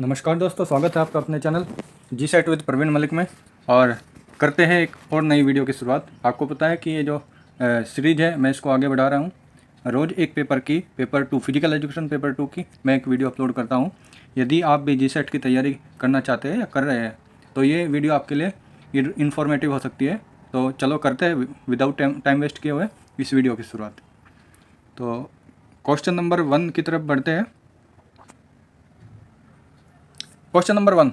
नमस्कार दोस्तों, स्वागत है आपका अपने channel G set with Praveen Malik में। और करते हैं एक और नई वीडियो की शुरुआत। आपको पता है कि ये जो सीरीज़ है मैं इसको आगे बढ़ा रहा हूँ। रोज़ एक पेपर 2 फिजिकल एजुकेशन पेपर 2 की मैं एक वीडियो अपलोड करता हूँ। यदि आप भी जी सेट की तैयारी करना चाहते हैं या कर रहे हैं तो ये वीडियो आपके लिए इन्फॉर्मेटिव हो सकती है। तो चलो करते हैं विदाउट टाइम वेस्ट किए हुए इस वीडियो की शुरुआत। तो क्वेश्चन नंबर 1 की तरफ बढ़ते हैं। Question number 1,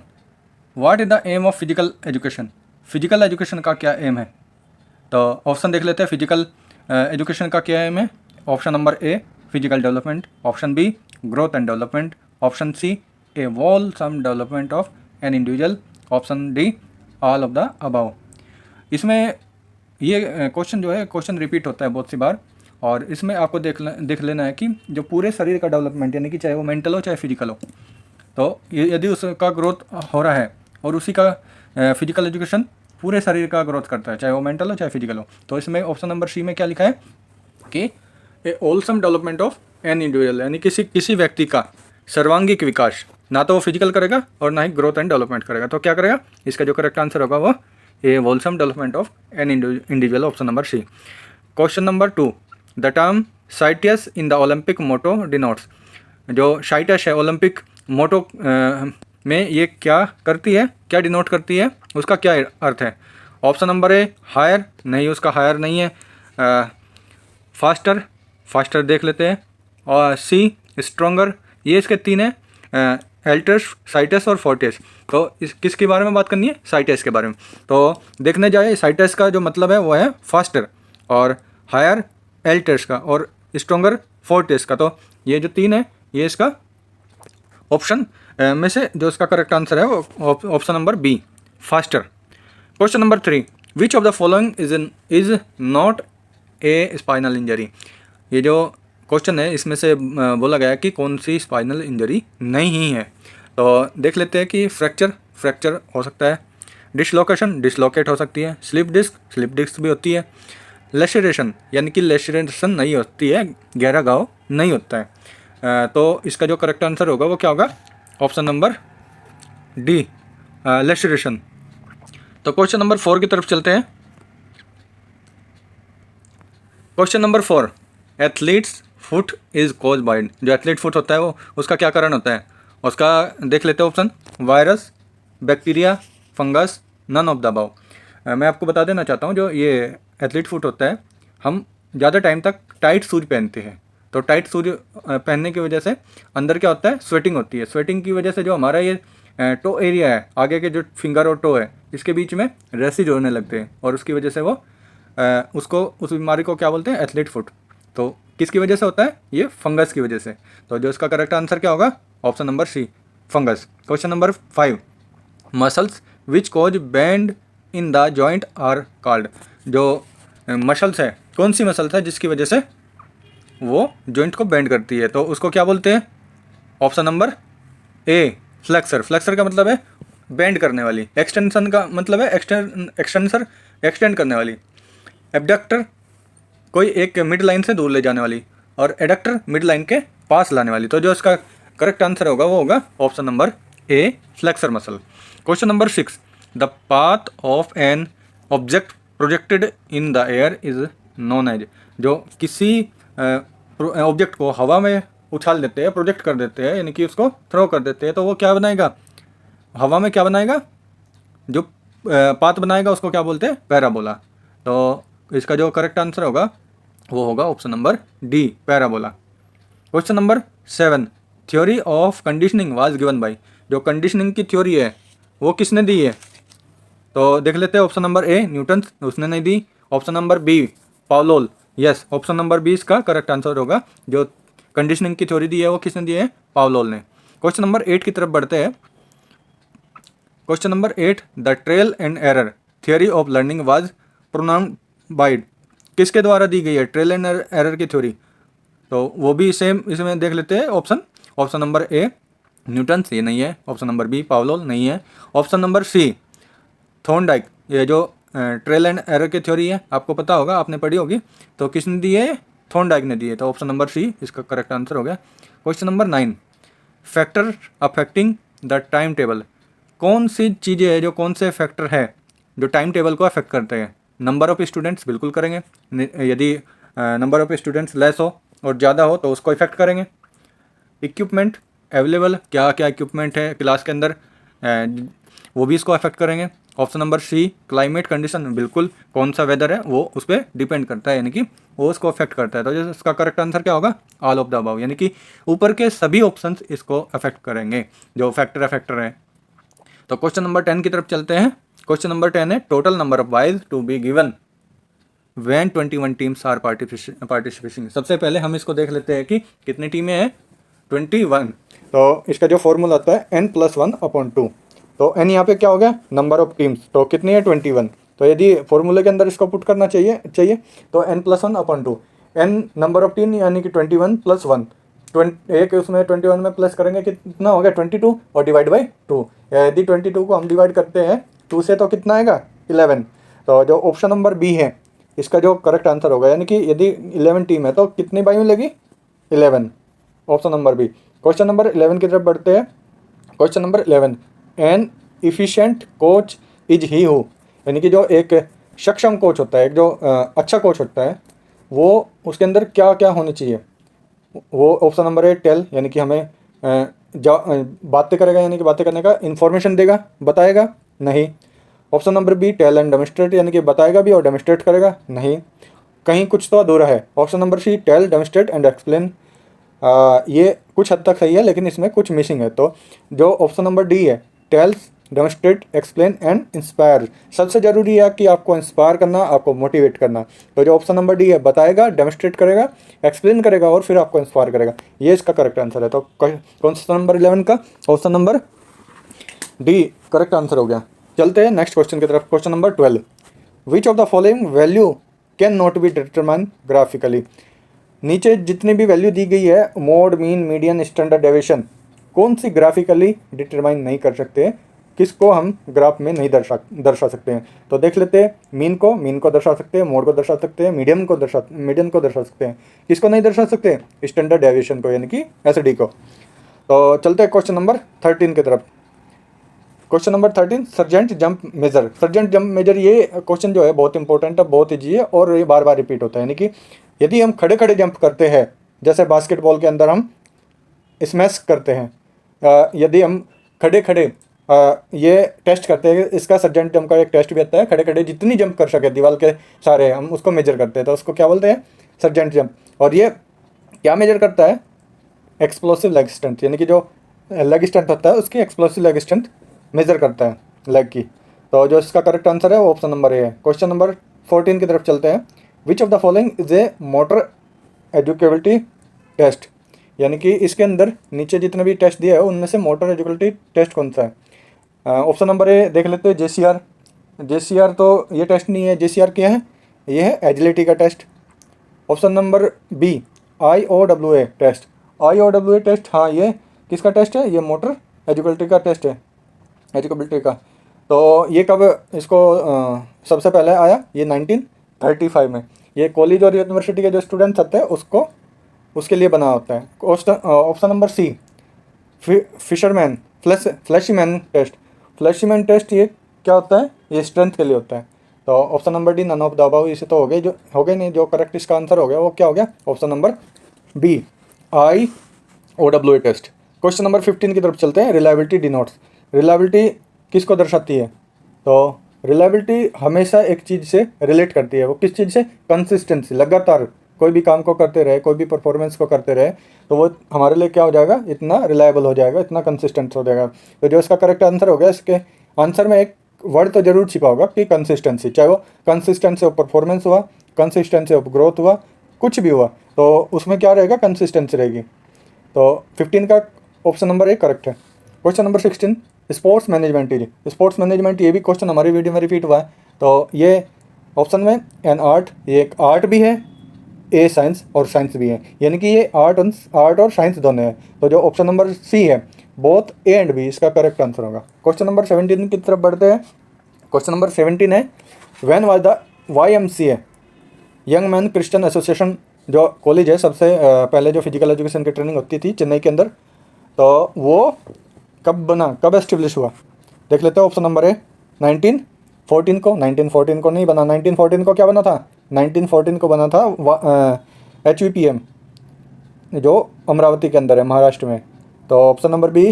what is the aim of physical education. Physical education का क्या एम है? तो ऑप्शन देख लेते हैं। फिजिकल एजुकेशन का क्या एम है? Option number A physical development, option B growth and development, option C a wholesome development of an individual, option D all of the above. इसमें ये क्वेश्चन जो है क्वेश्चन रिपीट होता है बहुत सी बार, और इसमें आपको देख लेना है कि जो पूरे शरीर का डेवलपमेंट, यानी कि चाहे वो मेंटल हो चाहे फिजिकल हो, तो यदि उसका ग्रोथ हो रहा है और उसी का फिजिकल एजुकेशन पूरे शरीर का ग्रोथ करता है, चाहे वो मेंटल हो चाहे फिजिकल हो, तो इसमें ऑप्शन नंबर सी में क्या लिखा है कि a wholesome development of an individual, यानी किसी व्यक्ति का सर्वांगीण विकास। ना तो वो फिजिकल करेगा और ना ही ग्रोथ एंड डेवलपमेंट करेगा, तो क्या करेगा? इसका जो करेक्ट आंसर होगा वो a wholesome development of an individual, option number C. Question number 2, the term citius in the Olympic motto denotes. जो साइटस है ओलंपिक मोटो में ये क्या करती है, क्या डिनोट करती है, उसका क्या अर्थ है? ऑप्शन नंबर ए हायर, नहीं उसका हायर नहीं है। फास्टर देख लेते हैं। और सी स्ट्रोंगर, ये इसके 3 है, एल्टस, साइटस और फोर्टिस। तो इस किसके बारे में बात करनी है? साइटस के बारे में। तो देखने जाए साइटस का जो मतलब है वो है फास्टर, और हायर एल्टस का, और स्ट्रोंगर फोर्टिस का। तो ये जो 3 है ये इसका ऑप्शन में से जो इसका करेक्ट आंसर है वो option number be faster. Question number 3, which of the following is not a spinal injury. ये जो क्वेश्चन है इसमें से बोला गया है कि कौन सी स्पाइनल इंजरी नहीं है। तो देख लेते हैं कि फ्रैक्चर हो सकता है, डिसलोकेट हो सकती है, स्लिप डिस्क भी होती है, लेशरेशन यानी कि लेशरेशन नहीं होती है, गहरा घाव नहीं होता है। तो इसका जो करेक्ट आंसर होगा वो क्या होगा? Option number D laceration. तो क्वेश्चन नंबर 4 की तरफ चलते हैं। Question number 4, athletes foot is cause by. जो एथलीट फुट होता है वो उसका क्या कारण होता है? उसका देख लेते हैं option, virus, bacteria, fungus, none of the above. मैं आपको बता देना चाहता हूँ, जो ये एथलीट फुट होता है हम ज़्यादा टाइम तक टाइट शूज पहनते हैं। तो टाइट शूज पहनने की वजह से अंदर क्या होता है? स्वेटिंग होती है। स्वेटिंग की वजह से जो हमारा ये टो एरिया है, आगे के जो फिंगर और टो है, इसके बीच में रैशेज होने लगते हैं, और उसकी वजह से वो उस बीमारी को क्या बोलते हैं? Athlete foot. तो किसकी वजह से होता है? ये फंगस की वजह से। तो जो इसका करेक्ट आंसर क्या होगा? Option number C fungus. Question number 5, muscles which cause bend in the joint are called. जो मसल्स है, कौन सी मसल्स है जिसकी वजह से वो जॉइंट को बेंड करती है, तो उसको क्या बोलते हैं? ऑप्शन नंबर ए फ्लेक्सर का मतलब है बेंड करने वाली, एक्सटेंशन का मतलब है एक्सटेंड करने वाली, एबडक्टर कोई एक मिड लाइन से दूर ले जाने वाली, और एडक्टर मिड लाइन के पास लाने वाली। तो जो इसका करेक्ट आंसर होगा वो होगा option number A flexor muscle. Question number 6, the path of an object projected in the air is known as. जो किसी ऑब्जेक्ट को हवा में उछाल देते हैं, प्रोजेक्ट कर देते हैं, यानी कि उसको थ्रो कर देते हैं, तो वो क्या बनाएगा? हवा में क्या बनाएगा? जो पाथ बनाएगा उसको क्या बोलते हैं? पैराबोला। तो इसका जो करेक्ट आंसर होगा वो होगा option number D parabola. Question number 7, theory of conditioning was given by. जो कंडीशनिंग की थ्योरी है वो किसने दी है? तो देख लेते हैं। ऑप्शन नंबर ए न्यूटन, उसने नहीं दी। Option number B Pavlov, yes option number B इसका करेक्ट आंसर होगा। जो कंडीशनिंग की थ्योरी दी है वो किसने दी है? पावलोल ने। क्वेश्चन नंबर 8 की तरफ बढ़ते हैं। Question number 8, the trial and error theory of learning was pronounced by. किसके द्वारा दी गई है ट्रायल एंड एरर की थ्योरी? तो वो भी सेम इसमें देख लेते हैं। ऑप्शन नंबर ए न्यूटन, ये नहीं है। ऑप्शन नंबर बी पावलोल, नहीं है। Option number C Thorndike. ये जो ट्रायल एंड एरर की थ्योरी है आपको पता होगा, आपने पढ़ी होगी, तो किसने दी है? थॉर्नडाइक ने दी है। तो ऑप्शन नंबर सी इसका करेक्ट आंसर हो गया। Question number 9, factor affecting the time table. कौन सी चीज़ें है जो कौन से फैक्टर है जो टाइम टेबल को अफेक्ट करते हैं? नंबर ऑफ़ स्टूडेंट्स बिल्कुल करेंगे, यदि नंबर ऑफ़ स्टूडेंट्स लेस हो और ज़्यादा हो तो उसको इफेक्ट करेंगे। इक्विपमेंट अवेलेबल, क्या क्या इक्विपमेंट है क्लास के अंदर, वो भी इसको अफेक्ट करेंगे। Option number C climate condition, बिल्कुल कौन सा वेदर है वो उस पर डिपेंड करता है, यानी कि वो उसको अफेक्ट करता है। तो इसका करेक्ट आंसर क्या होगा? ऑल ऑफ द अबव, यानी कि ऊपर के सभी ऑप्शंस इसको अफेक्ट करेंगे जो फैक्टर है। तो क्वेश्चन नंबर 10 की तरफ चलते हैं। क्वेश्चन नंबर 10 है total number of byes to be given when 21 teams are participating. सबसे पहले हम इसको देख लेते हैं कि कितनी टीमें हैं, 21। तो इसका जो फॉर्मूला होता है n+1/2। तो n यहाँ पे क्या हो गया? Number of teams. तो कितनी है? 21। तो यदि फॉर्मूले के अंदर इसको पुट करना चाहिए तो n+1/2, n number of team यानी कि 21 + 1, एक उसमें 21 में प्लस करेंगे कितना हो गया? 22 और डिवाइड बाई 2। यदि 22 को हम डिवाइड करते हैं 2 से तो कितना आएगा? 11। तो जो ऑप्शन नंबर बी है इसका जो करेक्ट आंसर होगा, यानी कि यदि 11 टीम है तो कितनी बाई मिलेगी? 11, option number B. Question number 11 की तरफ बढ़ते हैं। Question number 11, an efficient coach is he who, यानी कि जो एक सक्षम कोच होता है, एक जो अच्छा कोच होता है, वो उसके अंदर क्या क्या होनी चाहिए? वो ऑप्शन नंबर ए टेल, यानी कि हमें बातें करेगा, यानी कि बातें करने का इन्फॉर्मेशन देगा, बताएगा? नहीं। Option number B tell and demonstrate, यानी कि बताएगा भी और डेमोस्ट्रेट करेगा? नहीं, कहीं कुछ तो अधूरा है। Option number C tell demonstrate and explain, ये कुछ हद तक सही है लेकिन इसमें कुछ मिसिंग है। तो जो ऑप्शन नंबर डी है tells demonstrate explain and inspire, सबसे ज़रूरी है कि आपको इंस्पायर करना, आपको मोटिवेट करना। तो जो ऑप्शन नंबर डी है बताएगा, डेमोस्ट्रेट करेगा, एक्सप्लेन करेगा और फिर आपको इंस्पायर करेगा, ये इसका करेक्ट आंसर है। तो क्वेश्चन नंबर 11 का option number D correct answer हो गया। चलते हैं नेक्स्ट क्वेश्चन की तरफ। Question number 12, which of the following value can not be determine graphically. नीचे जितनी भी वैल्यू दी गई है, mode, mean, median, standard deviation, कौन सी ग्राफिकली डिटरमाइन नहीं कर सकते, किसको हम ग्राफ में नहीं दर्शा सकते हैं? तो देख लेते हैं। मीन को दर्शा सकते हैं, मोड को दर्शा सकते हैं, मीडियन को दर्शा सकते हैं। किसको नहीं दर्शा सकते? स्टैंडर्ड डेविएशन को, यानी कि एसडी को। तो चलते हैं क्वेश्चन नंबर 13 की तरफ। Question number 13, Sargent jump measure. Sargent jump measure, ये क्वेश्चन जो है बहुत इंपॉर्टेंट है, बहुत ईजी है और ये बार बार रिपीट होता है। यानी कि यदि हम खड़े खड़े जंप करते हैं, जैसे बास्केटबॉल के अंदर हम स्मैश करते हैं, यदि हम खड़े खड़े ये टेस्ट करते हैं, इसका सर्जेंट जंप का एक टेस्ट भी आता है, खड़े खड़े जितनी जंप कर सके दीवार के सारे, हम उसको मेजर करते हैं, तो उसको क्या बोलते हैं? Sergeant jump. और ये क्या मेजर करता है? एक्सप्लोसिव लेग स्ट्रेंथ, यानी कि जो लेग स्ट्रेंथ होता है उसकी एक्सप्लोसिव लेग स्ट्रेंथ मेजर करता है लेग की। तो जो इसका करेक्ट आंसर है वो ऑप्शन नंबर ए है। क्वेश्चन नंबर 14 की तरफ चलते हैं। Which of the following is a motor educability test, यानी कि इसके अंदर नीचे जितने भी टेस्ट दिए है उनमें से मोटर एजुकेबिलिटी टेस्ट कौन सा है? ऑप्शन नंबर ए देख लेते हैं, जेसीआर तो ये टेस्ट नहीं है। जेसीआर क्या है? ये है एजिलिटी का test. Option number B IOWA test. IOWA test, हाँ, ये किसका टेस्ट है? ये मोटर एजुकेबिलिटी का टेस्ट है, एजुकेबिलिटी का। तो ये कब इसको सबसे पहले आया? ये 1935 में। ये कॉलेज और यूनिवर्सिटी के जो स्टूडेंट्स आते हैं उसको उसके लिए बना होता है। Option number C fisherman Fleishman test. Fleishman test ये क्या होता है? ये स्ट्रेंथ के लिए होता है। तो option number D none of the above, इसे तो हो गए नहीं। जो करेक्ट इसका आंसर हो गया वो क्या हो गया? Option number B IOWA test. Question number 15 की तरफ चलते हैं। रिलायबिलिटी डिनोट्स, रिलायबिलिटी किसको दर्शाती है? तो रिलायबिलिटी हमेशा एक चीज़ से रिलेट करती है। वो किस चीज़ से? कंसिस्टेंसी, लगातार कोई भी काम को करते रहे, कोई भी परफॉर्मेंस को करते रहे, तो वो हमारे लिए क्या हो जाएगा? इतना रिलायबल हो जाएगा, इतना कंसिस्टेंट हो जाएगा। तो जो इसका करेक्ट आंसर हो गया, इसके आंसर में एक वर्ड तो जरूर छिपा होगा कि कंसिस्टेंसी, चाहे वो कंसिस्टेंसी ऑफ परफॉर्मेंस हुआ, कंसिस्टेंसी ऑफ ग्रोथ हुआ, कुछ भी हुआ, तो उसमें क्या रहेगा? कंसिस्टेंसी रहेगी। तो 15 का ऑप्शन नंबर ए करेक्ट है। क्वेश्चन नंबर 16, स्पोर्ट्स मैनेजमेंट, ये भी क्वेश्चन हमारी वीडियो में रिपीट हुआ है। तो ये ऑप्शन में एन आर्ट, ये एक आर्ट भी है, ए साइंस और साइंस भी है, यानी कि ये आर्ट और साइंस दोनों है। तो जो ऑप्शन नंबर सी है बोथ ए एंड बी, इसका करेक्ट आंसर होगा। क्वेश्चन नंबर 17 की तरफ बढ़ते हैं। क्वेश्चन नंबर 17 है, when was the YMCA young man Christian association, जो कॉलेज है सबसे पहले जो फिजिकल एजुकेशन की ट्रेनिंग होती थी चेन्नई के अंदर, तो वो कब बना, कब एस्टेब्लिश हुआ, देख लेते हैं। ऑप्शन नंबर ए 1914 को, 1914 को नहीं बना, 1914 को क्या बना था, 1914 को बना था HVPM जो अमरावती के अंदर है महाराष्ट्र में। तो ऑप्शन नंबर बी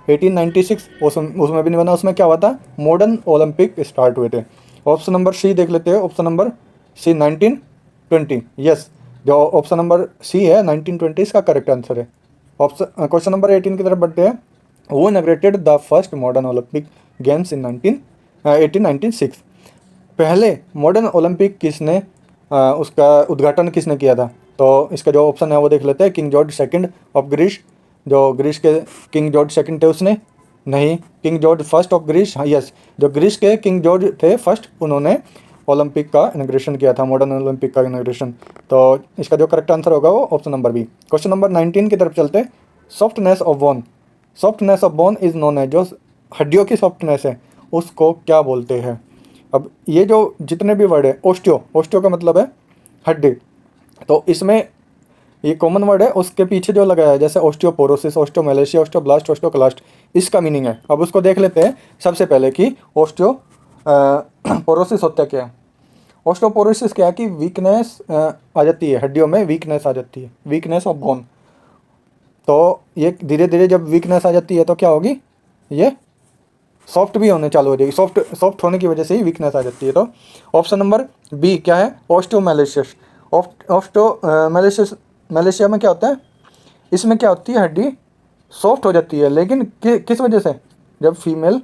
1896 उसमें भी नहीं बना, उसमें क्या हुआ था, मॉडर्न ओलंपिक स्टार्ट हुए थे। ऑप्शन नंबर सी देख लेते हैं, ऑप्शन नंबर सी 1920, यस जो ऑप्शन नंबर सी है 1920 इसका करेक्ट आंसर है। ऑप्शन क्वेश्चन नंबर 18 की तरफ बढ़ते हैं। वो inaugurated the first modern Olympic games in 1896, पहले मॉडर्न ओलंपिक किसने उसका उद्घाटन किसने किया था। तो इसका जो ऑप्शन है वो देख लेते हैं, king George second of Greece, जो ग्रीस के किंग जॉर्ज सेकंड थे उसने, नहीं, king George first of Greece, हाँ यस, जो ग्रीस के किंग जॉर्ज थे फर्स्ट, उन्होंने ओलंपिक का इनॉग्रेशन किया था, मॉडर्न ओलंपिक का इनॉग्रेशन। तो इसका जो करेक्ट आंसर होगा वो option number B. Question number 19 की तरफ चलते हैं। Softness of bone, softness of bone is known है, जो हड्डियों की सॉफ्टनेस है उसको क्या बोलते हैं। अब ये जो जितने भी वर्ड है, ओस्टियो, ओस्टियो का मतलब है हड्डी, तो इसमें ये कॉमन वर्ड है, उसके पीछे जो लगाया है जैसे ओस्टियोपोरोसिस, ओस्टियोमेलेशिया, ओस्टियोब्लास्ट, ओस्टियोक्लास्ट, इसका मीनिंग है। अब उसको देख लेते हैं सबसे पहले कि ओस्टियोपोरोसिस होता क्या है। ओस्टियोपोरोसिस क्या है कि वीकनेस आ जाती है हड्डियों में, वीकनेस आ जाती है, वीकनेस ऑफ बोन। तो ये धीरे धीरे जब वीकनेस आ जाती है तो क्या होगी, ये सॉफ्ट भी होने चालू हो जाएगी, सॉफ्ट होने की वजह से ही वीकनेस आ जाती है। तो ऑप्शन नंबर बी क्या है, ओस्टियोमेलेशियस। मेलेशिया में क्या होता है, इसमें क्या होती है, हड्डी सॉफ्ट हो जाती है, लेकिन किस वजह से, जब फीमेल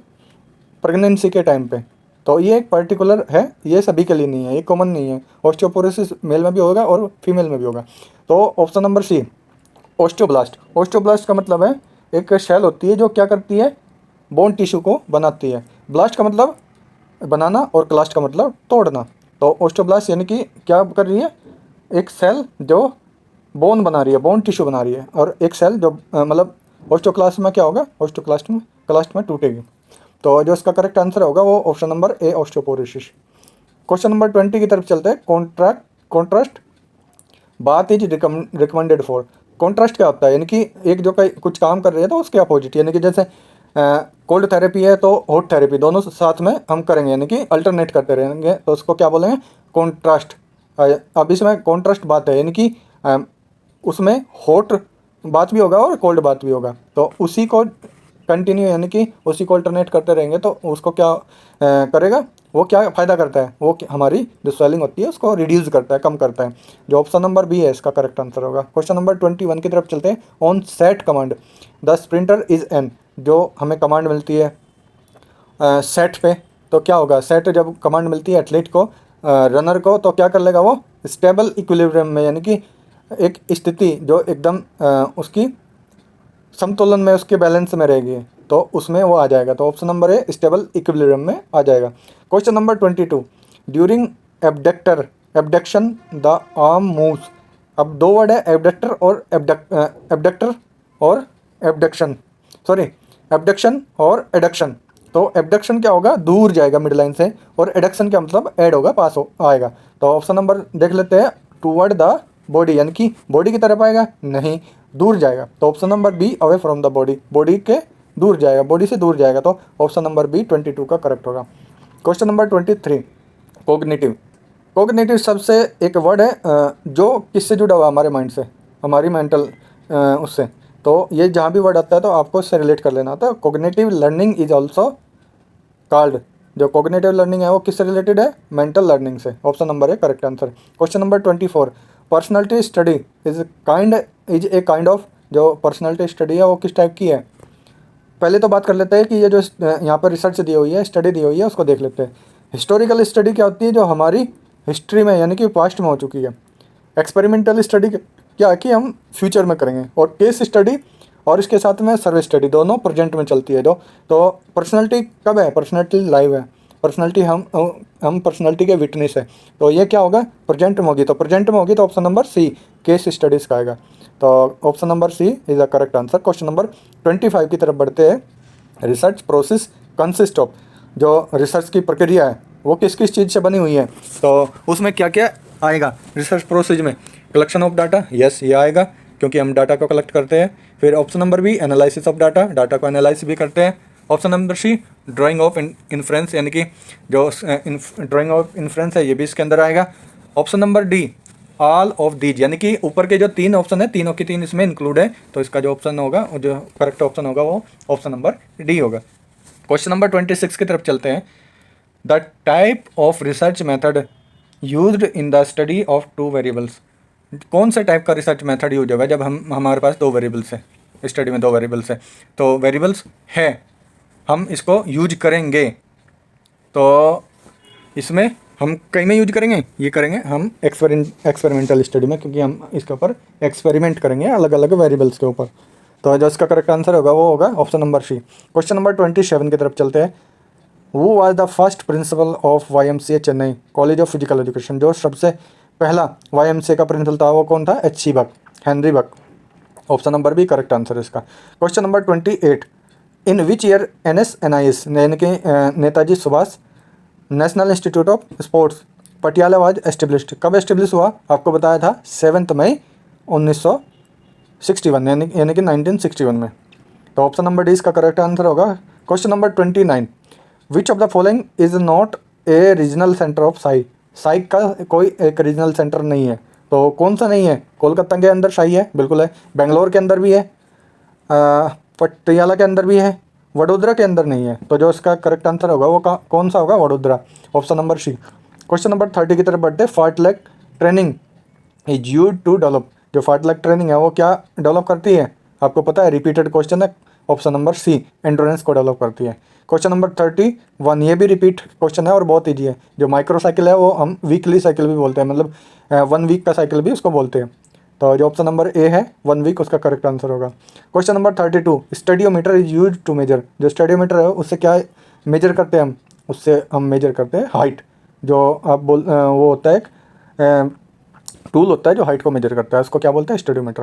प्रेगनेंसी के टाइम पे। तो ये एक पर्टिकुलर है, ये सभी के लिए नहीं है, ये कॉमन नहीं है। ओस्टियोपोरोसिस मेल में भी होगा और फीमेल में भी होगा। तो option number C osteoblast. Osteoblast का मतलब है एक शेल होती है जो क्या करती है, बोन टिश्यू को बनाती है। ब्लास्ट का मतलब बनाना और क्लास्ट का मतलब तोड़ना। तो ओस्टियोब्लास्ट यानी कि क्या कर रही है, एक सेल जो बोन बना रही है, बोन टिश्यू बना रही है, और एक सेल जो मतलब ओस्टियोक्लास्ट में क्या होगा, क्लास्ट में टूटेगी। तो जो इसका करेक्ट आंसर होगा वो ऑप्शन नंबर ए ओस्टियोपोरोसिस। क्वेश्चन नंबर 20 की तरफ चलते हैं। कॉन्ट्रास्ट बात इज रिकमेंडेड फॉर। कॉन्ट्रास्ट क्या होता है, यानी कि एक जो कुछ काम कर रही है तो उसके अपोजिट, यानी कि जैसे कोल्ड थेरेपी है तो हॉट थेरेपी, दोनों साथ में हम करेंगे, यानी कि अल्टरनेट करते रहेंगे, तो उसको क्या बोलेंगे, कॉन्ट्रास्ट। अब इसमें कॉन्ट्रास्ट बात है, यानी कि उसमें हॉट बात भी होगा और कोल्ड बात भी होगा, तो उसी को कंटिन्यू यानी कि उसी को अल्टरनेट करते रहेंगे तो उसको क्या करेगा, वो क्या फ़ायदा करता है, वो हमारी जो स्वेलिंग होती है उसको रिड्यूस करता है, कम करता है। जो ऑप्शन नंबर बी है इसका करेक्ट आंसर होगा। क्वेश्चन नंबर 21 की तरफ चलते हैं। On set command the sprinter is an, जो हमें कमांड मिलती है सेट पे, तो क्या होगा, सेट जब कमांड मिलती है एथलीट को, रनर को, तो क्या कर लेगा वो, स्टेबल इक्विलिब्रियम में, यानी कि एक स्थिति जो एकदम उसकी समतोलन में, उसके बैलेंस में रहेगी, तो उसमें वो आ जाएगा। तो ऑप्शन नंबर ए स्टेबल इक्विलिब्रियम में आ जाएगा। Question number 22 during abduction the arm moves. अब दो वर्ड है, एबडक्टर और एबडक्शन, एबडक्शन और एडक्शन। तो एबडक्शन क्या होगा, दूर जाएगा मिड लाइन से, और एडक्शन क्या मतलब ऐड होगा, पास हो आएगा। तो ऑप्शन नंबर देख लेते हैं, टूवर्ड द बॉडी, यानी कि बॉडी की तरफ आएगा, नहीं, दूर जाएगा। तो option number be away from the body, body के दूर जाएगा, बॉडी से दूर जाएगा। तो ऑप्शन नंबर बी 22 का करेक्ट होगा। Question number 23 cognitive. कोग्निटिव सबसे एक वर्ड है जो किससे जुड़ा हुआ, हमारे माइंड से, हमारी मेंटल उससे। तो ये जहाँ भी वर्ड आता है तो आपको इससे रिलेट कर लेना होता है। Cognitive learning is also called, जो कोग्निटिव लर्निंग है वो किससे रिलेटेड है, मेंटल लर्निंग से। ऑप्शन नंबर है correct answer. Question number 24 personality study is a kind of, जो पर्सनैलिटी स्टडी है वो किस टाइप की है। पहले तो बात कर लेते हैं कि ये जो यहाँ पर रिसर्च दी हुई है, स्टडी दी हुई है, उसको देख लेते हैं। हिस्टोरिकल स्टडी क्या होती है, जो हमारी हिस्ट्री में यानी कि पास्ट में हो चुकी है। एक्सपेरिमेंटल स्टडी क्या है कि हम फ्यूचर में करेंगे, और केस स्टडी और इसके साथ में सर्वे स्टडी दोनों प्रेजेंट में चलती है। जो तो पर्सनैलिटी कब है, पर्सनैलिटी लाइव है, पर्सनैलिटी हम पर्सनैलिटी के विटनेस है। तो ये क्या होगा, प्रेजेंट में होगी, तो प्रेजेंट में होगी तो option number C case studies का आएगा। तो option number C is the correct answer. Question number 25 की तरफ बढ़ते हैं। रिसर्च प्रोसेस कंसिस्ट ऑफ, जो रिसर्च की प्रक्रिया है वो किस किस चीज़ से बनी हुई है, तो उसमें क्या क्या आएगा रिसर्च प्रोसेस में। कलेक्शन ऑफ डाटा, यस ये आएगा। क्योंकि हम डाटा को कलेक्ट करते हैं। फिर option number B analysis of data, data को एनालाइज भी करते हैं। Option number C drawing of inference, यानी कि जो ड्राइंग ऑफ इन्फ्रेंस है ये भी इसके अंदर आएगा। Option number D all of these, यानी कि ऊपर के जो 3 ऑप्शन है तीनों की 3 इसमें इंक्लूड है, तो इसका जो ऑप्शन होगा, जो करेक्ट ऑप्शन होगा वो ऑप्शन नंबर डी होगा। क्वेश्चन नंबर 26 की तरफ चलते हैं। The type of research method used in the study of 2 variables, कौन से टाइप का रिसर्च मेथड यूज होगा जब हमारे पास 2 वेरिएबल्स है, स्टडी में 2 वेरिएबल्स है, तो वेरिएबल्स है हम इसको यूज करेंगे। तो इसमें हम कहीं में यूज करेंगे, ये करेंगे हम एक्सपेरिमेंटल स्टडी में, क्योंकि हम इसके ऊपर एक्सपेरिमेंट करेंगे अलग अलग वेरिएबल्स के ऊपर। तो जो इसका करेक्ट आंसर होगा वो होगा option number C. Question number 27 की तरफ चलते हैं। वो was the first principal of YMCA Chennai college of physical education, जो सबसे पहला YMCA का प्रिंसिपल था वो कौन था? HC Buck, Henry Buck. Option number B correct answer इसका। Question number 28, in which year NSNIS यानी कि Netaji Subhash national institute of sports Patiala was established, कब एस्टेब्लिश हुआ? आपको बताया था 7 मई 1961, यानी कि 1961 में। तो ऑप्शन नंबर डी इसका करेक्ट आंसर होगा। Question number 29, which of the following is not a regional centre of Sai, Sai का कोई एक रीजनल सेंटर नहीं है, तो कौन सा नहीं है? कोलकाता के अंदर साई है, बिल्कुल है। बेंगलोर के अंदर भी है, पटियाला के अंदर भी है, वडोदरा के अंदर नहीं है। तो जो इसका करेक्ट आंसर होगा वो कौन सा होगा? Vadodara, option number C. Question number 30 की तरफ बढ़ते। Fartlek training is used to develop, जो फार्टलेक ट्रेनिंग है वो क्या डेवलप करती है? आपको पता है, रिपीटेड क्वेश्चन है, ऑप्शन नंबर सी एंड्योरेंस को डेवलप करती है। क्वेश्चन नंबर 31, ये भी रिपीट क्वेश्चन है और बहुत ईजी है। जो माइक्रो साइकिल है वो हम वीकली साइकिल भी बोलते हैं, मतलब 1 वीक का साइकिल भी उसको बोलते हैं। तो जो ऑप्शन नंबर ए है 1 वीक, उसका करेक्ट आंसर होगा। Question number 32, stadiometer is use to measure, जो स्टडियोमीटर है उससे क्या मेजर करते हैं हम? उससे हम मेजर करते हैं हाइट, जो आप वो होता है एक टूल होता है जो हाइट को मेजर करता है, उसको क्या बोलते हैं? स्टडियोमीटर।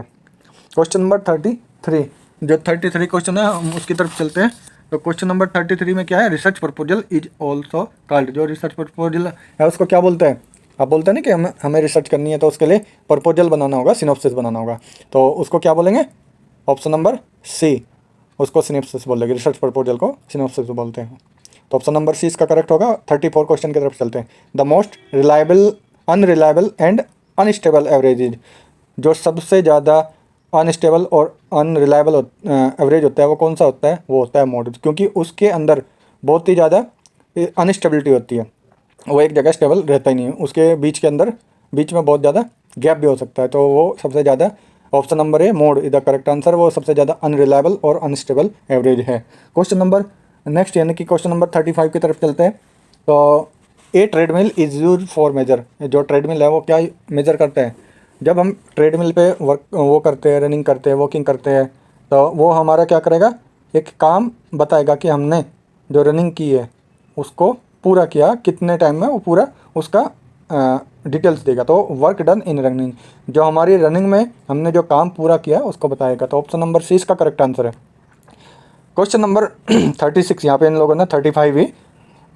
क्वेश्चन नंबर 33, जो 33 क्वेश्चन है हम उसकी तरफ चलते हैं। तो क्वेश्चन नंबर 33 में क्या है? Research proposal is also called, जो रिसर्च प्रपोजल है उसको क्या बोलते हैं? आप बोलते हैं ना कि हमें रिसर्च करनी है तो उसके लिए प्रपोजल बनाना होगा, सिनॉप्सिस बनाना होगा, तो उसको क्या बोलेंगे? ऑप्शन नंबर सी, उसको सिनॉप्सिस बोलेंगे, रिसर्च प्रपोजल को सिनॉप्सिस बोलते हैं। तो ऑप्शन नंबर सी इसका करेक्ट होगा। 34 क्वेश्चन की तरफ चलते हैं। The most reliable unreliable and unstable average, जो सबसे ज़्यादा अनस्टेबल और अनरिलायबल एवरेज होता है वो कौन सा होता है? वो होता है मोड, क्योंकि उसके अंदर बहुत ही ज़्यादा अनस्टेबिलिटी होती है, वो एक जगह स्टेबल रहता ही नहीं है, उसके बीच के अंदर बीच में बहुत ज़्यादा गैप भी हो सकता है। तो वो सबसे ज़्यादा option number A mode is the correct answer, वो सबसे ज़्यादा अनरिलायबल और अनस्टेबल एवरेज है। क्वेश्चन नंबर नेक्स्ट यानी कि क्वेश्चन नंबर 35 की तरफ चलते हैं। तो a treadmill is use for measure, जो ट्रेडमिल है वो क्या मेजर करते हैं? जब हम ट्रेडमिल पे वो करते हैं, रनिंग करते हैं, वॉकिंग करते हैं, तो वो हमारा क्या करेगा? एक काम बताएगा कि हमने जो रनिंग की है उसको पूरा किया, कितने टाइम में वो पूरा उसका डिटेल्स देगा। तो वर्क डन इन रनिंग, जो हमारी रनिंग में हमने जो काम पूरा किया उसको बताएगा। तो ऑप्शन नंबर सी इसका करेक्ट आंसर है। क्वेश्चन नंबर 36, यहाँ पे इन लोगों ने 35 भी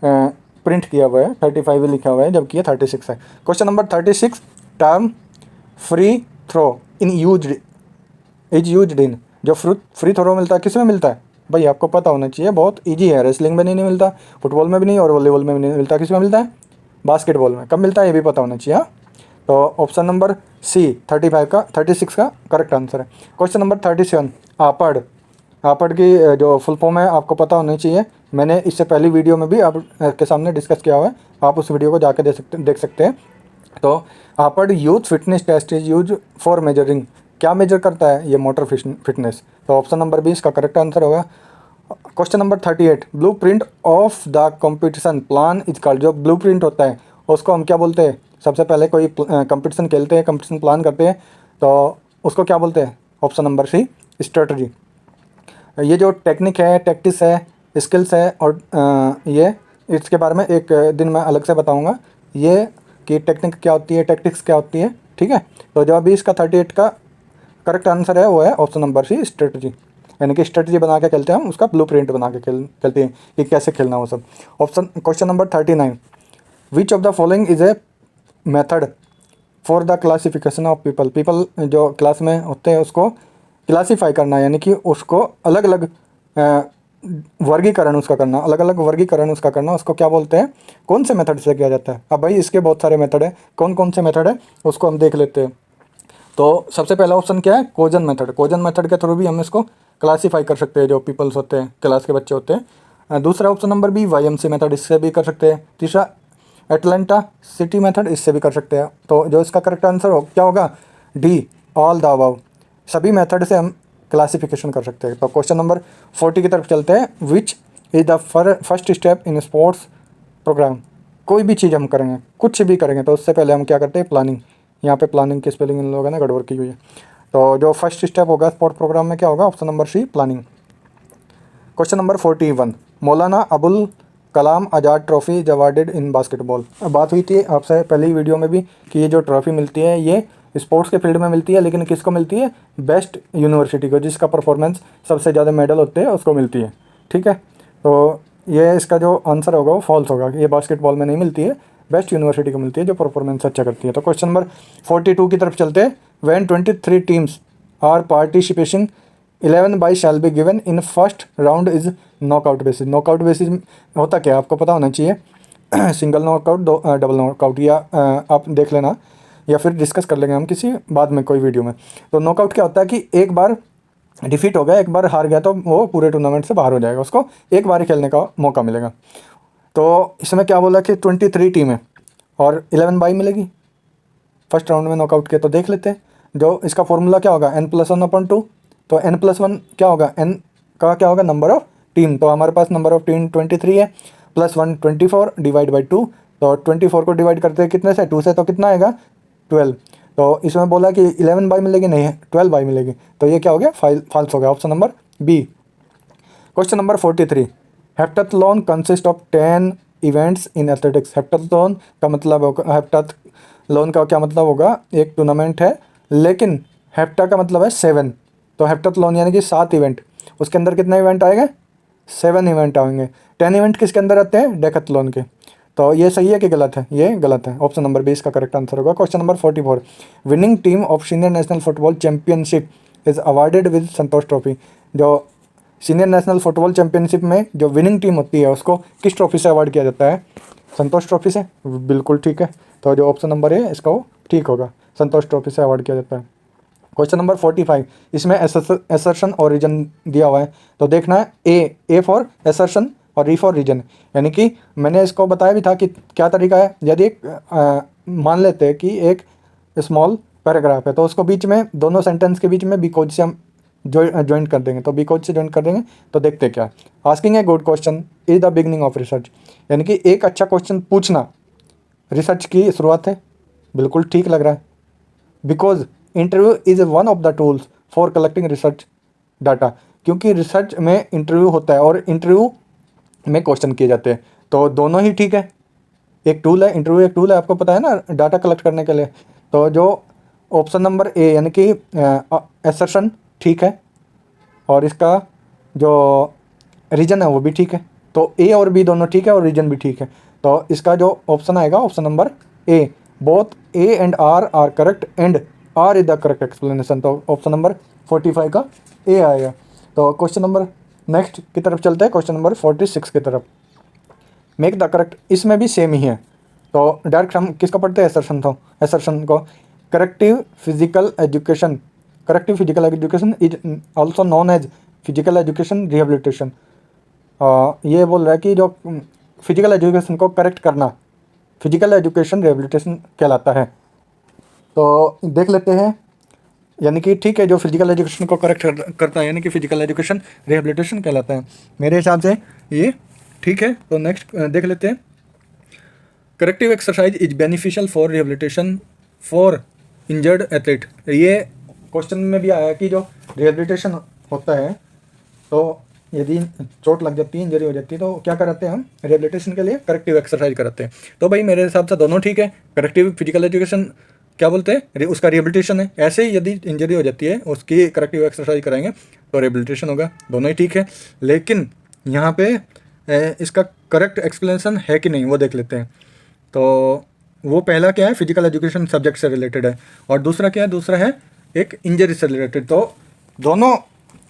प्रिंट किया हुआ है, 35 भी लिखा हुआ है, जबकि ये 36 है। Question number 36, term free throw in used is used in, जो फ्री थ्रो मिलता है किस में मिलता है? भाई आपको पता होना चाहिए, बहुत इजी है। रेसलिंग में नहीं मिलता, फुटबॉल में भी नहीं और वॉलीबॉल में भी नहीं मिलता, किस में मिलता है? बास्केटबॉल में। कब मिलता है ये भी पता होना चाहिए। हाँ, तो ऑप्शन नंबर सी 36 का करेक्ट आंसर है। क्वेश्चन नंबर 37, आपाड़, आपाड़ की जो फुल फॉर्म है आपको पता होनी चाहिए। मैंने इससे पहली वीडियो में भी आपके सामने डिस्कस किया हुआ है, आप उस वीडियो को जाकर देख सकते हैं। तो आपाड़ youth fitness test is use for measuring, क्या मेजर करता है? ये मोटर फिटनेस। तो ऑप्शन नंबर बी इसका करेक्ट आंसर होगा। Question number 38, blue print of the competition plan is called, जो ब्लू प्रिंट होता है उसको हम क्या बोलते हैं? सबसे पहले कोई कंपटीशन खेलते हैं, कंपटीशन प्लान करते हैं, तो उसको क्या बोलते हैं? Option number C strategy. ये जो टेक्निक है, टैक्टिक्स है, स्किल्स है, और ये इसके बारे में एक दिन मैं अलग से बताऊंगा ये कि टेक्निक क्या होती है, टैक्टिक्स क्या होती है, ठीक है। तो जो अभी इसका 38 का करेक्ट आंसर है वो है ऑप्शन नंबर सी स्ट्रेटजी, यानी कि स्ट्रेटजी बना के खेलते हैं हम, उसका ब्लू प्रिंट बना के खेलते हैं कि कैसे खेलना वो सब। Option question number 39, which of the following is a method for the classification of people, people जो क्लास में होते हैं उसको क्लासीफाई करना, यानी कि उसको अलग अलग वर्गीकरण उसका करना, अलग अलग वर्गीकरण उसका करना, उसको क्या बोलते हैं, कौन से मेथड से किया जाता है। अब भाई इसके बहुत सारे मेथड है, कौन कौन से मेथड है उसको हम देख लेते हैं। तो सबसे पहला ऑप्शन क्या है, कोजन मेथड। कोजन मेथड के थ्रू भी हम इसको क्लासीफाई कर सकते हैं, जो पीपल्स होते हैं, क्लास के बच्चे होते हैं। दूसरा option number B, YMC method, इससे भी कर सकते हैं। तीसरा एटलांटा सिटी मेथड, इससे भी कर सकते हैं। तो जो इसका करेक्ट आंसर क्या होगा, डी, ऑल द अबव, सभी मेथड से हम क्लासिफिकेशन कर सकते हैं। तो क्वेश्चन नंबर 40 की तरफ चलते हैं। Which is the first step in sports programme. कोई भी चीज़ हम करेंगे, कुछ भी करेंगे, तो उससे पहले हम क्या करते हैं, प्लानिंग। यहाँ पे प्लानिंग की स्पेलिंग इन लोगों ने गड़बड़ की हुई है। तो जो फर्स्ट स्टेप होगा स्पोर्ट प्रोग्राम में क्या होगा, option number C, planning. Question number 41, Maulana Abul Kalam Azad trophy is awarded in basketball. बात हुई थी आपसे पहली वीडियो में भी कि ये जो ट्रॉफी मिलती है ये स्पोर्ट्स के फील्ड में मिलती है, लेकिन किसको मिलती है, बेस्ट यूनिवर्सिटी को, जिसका परफॉर्मेंस सबसे ज़्यादा मेडल होते हैं उसको मिलती है। ठीक है, तो ये इसका जो आंसर होगा वो फॉल्स होगा, ये बास्केटबॉल में नहीं मिलती है, बेस्ट यूनिवर्सिटी को मिलती है जो परफॉर्मेंस अच्छा करती है। तो क्वेश्चन नंबर 42 की तरफ चलते हैं। When 23 teams are participation 11 bye shall be given in first round is knockout basis. Knockout basis होता क्या है आपको पता होना चाहिए। सिंगल नॉकआउट, दो डबल नॉकआउट, या आप देख लेना, या फिर डिस्कस कर लेंगे हम किसी बाद में कोई वीडियो में। तो नॉकआउट क्या होता है कि एक बार डिफीट हो गया, एक बार हार गया तो वो पूरे टूर्नामेंट से बाहर हो जाएगा, उसको एक बार ही खेलने का मौका मिलेगा। तो इसमें क्या बोला कि 23 टीम है और 11 बाई मिलेगी फर्स्ट राउंड में नॉकआउट के। तो देख लेते हैं, जो इसका फॉर्मूला क्या होगा, n+1/2। तो n+1 क्या होगा, n का क्या होगा, नंबर ऑफ टीम। तो हमारे पास नंबर ऑफ टीम 23 है, +1 24 डिवाइड बाई 2। तो 24 को डिवाइड करते हैं कितने से, 2 से, तो कितना आएगा, 12। तो इसमें बोला कि 11 बाई मिलेगी, नहीं है 12 बाई मिलेगी। तो ये क्या हो गया, फॉल्स हो गया, option number B. Question number 43, heptathlon consist of 10 events in athletics. Heptathlon का मतलब होगा, हेप्टाथलॉन का क्या मतलब होगा, एक टूर्नामेंट है, लेकिन हेप्टा का मतलब है 7। तो हेप्टाथलॉन यानी कि 7 इवेंट, उसके अंदर कितने इवेंट आएंगे, 7 इवेंट आएंगे। 10 इवेंट किसके अंदर आते हैं, डेकाथलॉन के। तो ये सही है कि गलत है, ये गलत है, ऑप्शन नंबर बी इसका करेक्ट आंसर होगा। Question number 44, winning team of senior national football championship is awarded with Santosh trophy. जो सीनियर नेशनल फुटबॉल चैंपियनशिप में जो विनिंग टीम होती है उसको किस ट्रॉफी से अवार्ड किया जाता है, संतोष ट्रॉफी से। बिल्कुल ठीक है, तो जो ऑप्शन नंबर है इसका वो ठीक होगा, संतोष ट्रॉफी से अवार्ड किया जाता है। क्वेश्चन नंबर 45, इसमें एसर्शन और रीजन दिया हुआ है, तो देखना है ए फॉर एसर्शन और ई फॉर रीजन। यानी कि मैंने इसको बताया भी था कि क्या तरीका है, यदि मान लेते हैं कि एक स्मॉल पैराग्राफ है, तो उसको बीच में, दोनों सेंटेंस के बीच में बिकॉज से हम ज्वाइन कर देंगे। तो बिकॉज से ज्वाइन कर देंगे तो देखते हैं क्या। Asking a good question is the beginning of research, यानी कि एक अच्छा क्वेश्चन पूछना रिसर्च की शुरुआत है। बिल्कुल ठीक लग रहा है। Because interview is one of the tools for collecting research data, क्योंकि रिसर्च में इंटरव्यू होता है और इंटरव्यू में क्वेश्चन किए जाते हैं, तो दोनों ही ठीक है। एक टूल है, इंटरव्यू एक टूल है, आपको पता है ना, डाटा कलेक्ट करने के लिए। तो जो ऑप्शन नंबर ए यानी कि एसर्शन ठीक है, और इसका जो रीजन है वो भी ठीक है। तो ए और बी दोनों ठीक है और रीजन भी ठीक है। तो इसका जो ऑप्शन आएगा, option number A, both A and R correct and R is the correct explanation. तो ऑप्शन नंबर 45 का ए आएगा। तो क्वेश्चन नंबर नेक्स्ट की तरफ चलते हैं, क्वेश्चन नंबर 46 की तरफ। मेक द करेक्ट, इसमें भी सेम ही है। तो डायरेक्ट हम किसका पढ़ते हैं, एसर्शन को। Corrective physical education, corrective physical education is also known as physical education rehabilitation. ये बोल रहा है कि जो फिजिकल एजुकेशन को करेक्ट करना फिजिकल एजुकेशन रिहेबिलिटेशन कहलाता है। तो देख लेते हैं, यानी कि ठीक है, जो फिजिकल एजुकेशन को करेक्ट करता है यानी कि फिजिकल एजुकेशन रिहेबिलिटेशन कहलाता है। मेरे हिसाब से ये ठीक है। तो नेक्स्ट देख लेते हैं, corrective exercise is beneficial for rehabilitation for injured athlete. ये क्वेश्चन में भी आया कि जो रिहेबिलिटेशन होता है, तो यदि चोट लग जाती है, इंजरी हो जाती है, तो क्या कराते हैं हम रिहेबिलिटेशन के लिए, करेक्टिव एक्सरसाइज कराते हैं। तो भाई मेरे हिसाब से दोनों ठीक है। करेक्टिव फिजिकल एजुकेशन क्या बोलते हैं, उसका रिहेबिलिटेशन है। ऐसे ही यदि इंजरी हो जाती है उसकी करेक्टिव एक्सरसाइज कराएंगे तो रिहेबिलिटेशन होगा, दोनों ही ठीक है। लेकिन यहाँ पे इसका करेक्ट एक्सप्लेनेशन है कि नहीं वो देख लेते हैं। तो वो पहला क्या है, फिजिकल एजुकेशन सब्जेक्ट से रिलेटेड है, और दूसरा क्या है, दूसरा है एक इंजरी से रिलेटेड। तो दोनों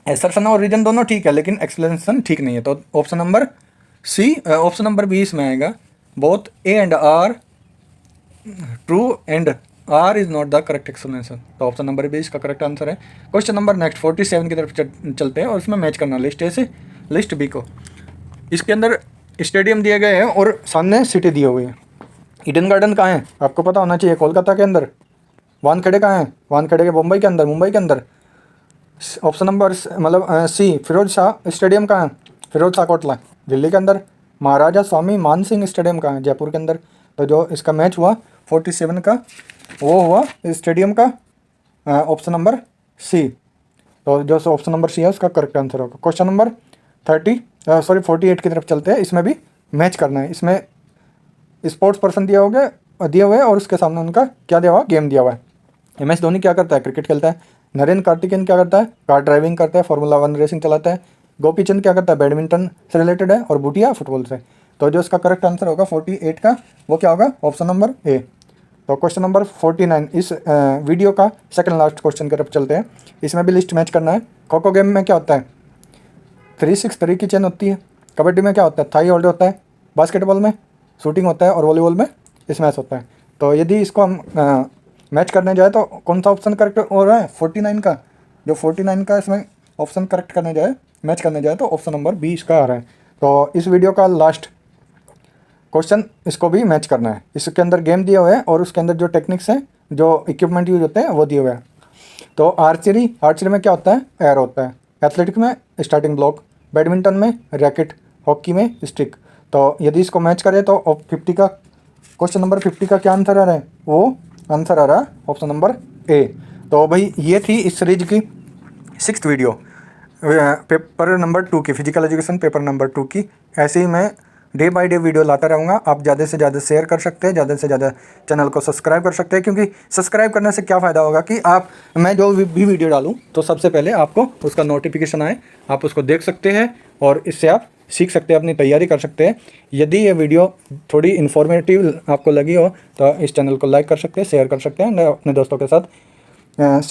एसर्शन और रीजन दोनों ठीक है, लेकिन एक्सप्लेनेशन ठीक नहीं है। तो option number C, option number B इसमें आएगा, both A and R true and R is not the correct explanation. तो ऑप्शन नंबर बी इसका करेक्ट आंसर है। क्वेश्चन नंबर नेक्स्ट 47 की तरफ चलते हैं, और इसमें मैच करना लिस्ट ए से लिस्ट बी को। इसके अंदर स्टेडियम दिए गए हैं और सामने सिटी दिए हुए हैं। ईडन गार्डन कहाँ है, आपको पता होना चाहिए, कोलकाता के अंदर। वानखेड़े कहाँ है, वानखेड़े के मुंबई के अंदर, मुंबई के अंदर। ऑप्शन नंबर मतलब सी, फिरोज शाह स्टेडियम कहाँ है, फिरोज शाह कोटला, दिल्ली के अंदर। महाराजा स्वामी मान सिंह स्टेडियम कहाँ है, जयपुर के अंदर। तो जो इसका मैच हुआ 47 का, वो हुआ स्टेडियम का ऑप्शन नंबर सी। तो जो ऑप्शन नंबर सी है उसका करेक्ट आंसर होगा। क्वेश्चन नंबर 48 की तरफ चलते हैं। इसमें भी मैच करना है। इसमें स्पोर्ट्स पर्सन दिए हुए और उसके सामने उनका क्या दिया हुआ, गेम दिया हुआ है। MS धोनी क्या करता है, क्रिकेट खेलता है। नरेंद्र कार्तिकेयन क्या करता है, कार ड्राइविंग करता है, फार्मूला 1 रेसिंग चलाता है। गोपीचंद क्या करता है, बैडमिंटन से रिलेटेड है, और भूटिया फुटबॉल से। तो जो इसका करेक्ट आंसर होगा 48 का, वो क्या होगा, ऑप्शन नंबर ए। तो क्वेश्चन नंबर 49 इस वीडियो का सेकंड लास्ट क्वेश्चन की तरफ चलते हैं। इसमें भी लिस्ट मैच करना है। खो खो गेम में क्या होता है, 3-6 की चेन होती है। कबड्डी में क्या होता है, थाई होल्ड होता है। बास्केटबॉल में शूटिंग होता है, और वॉलीबॉल में स्मैश होता है। तो यदि इसको हम मैच करने जाए तो कौन सा ऑप्शन करेक्ट हो रहा है, 49 का। जो 49 का इसमें ऑप्शन करेक्ट करने जाए, मैच करने जाए, तो ऑप्शन नंबर बी इसका आ रहा है। तो इस वीडियो का लास्ट क्वेश्चन, इसको भी मैच करना है। इसके अंदर गेम दिए हुए हैं, और उसके अंदर जो टेक्निक्स हैं, जो इक्विपमेंट यूज होते हैं, वो दिए हुए हैं। तो आर्चरी में क्या होता है, एयर होता है। एथलेटिक्स में स्टार्टिंग ब्लॉक, बैडमिंटन में रैकेट, हॉकी में स्टिक। तो यदि इसको मैच करें तो 50 का, क्वेश्चन नंबर 50 का क्या आंसर आ रहा है, वो आंसर आ रहा है ऑप्शन नंबर ए। तो भाई ये थी इस सीरीज की 6th वीडियो, पेपर नंबर 2 की, फिजिकल एजुकेशन पेपर नंबर 2 की। ऐसे ही मैं डे बाय डे वीडियो लाता रहूँगा। आप ज़्यादा से ज़्यादा शेयर कर सकते हैं, ज़्यादा से ज़्यादा चैनल को सब्सक्राइब कर सकते हैं, क्योंकि सब्सक्राइब करने से क्या फ़ायदा होगा कि मैं जो भी वीडियो डालूँ तो सबसे पहले आपको उसका नोटिफिकेशन आए, आप उसको देख सकते हैं, और इससे आप सीख सकते हैं, अपनी तैयारी कर सकते हैं। यदि ये वीडियो थोड़ी इन्फॉर्मेटिव आपको लगी हो तो इस चैनल को लाइक कर सकते हैं, शेयर कर सकते हैं अपने दोस्तों के साथ।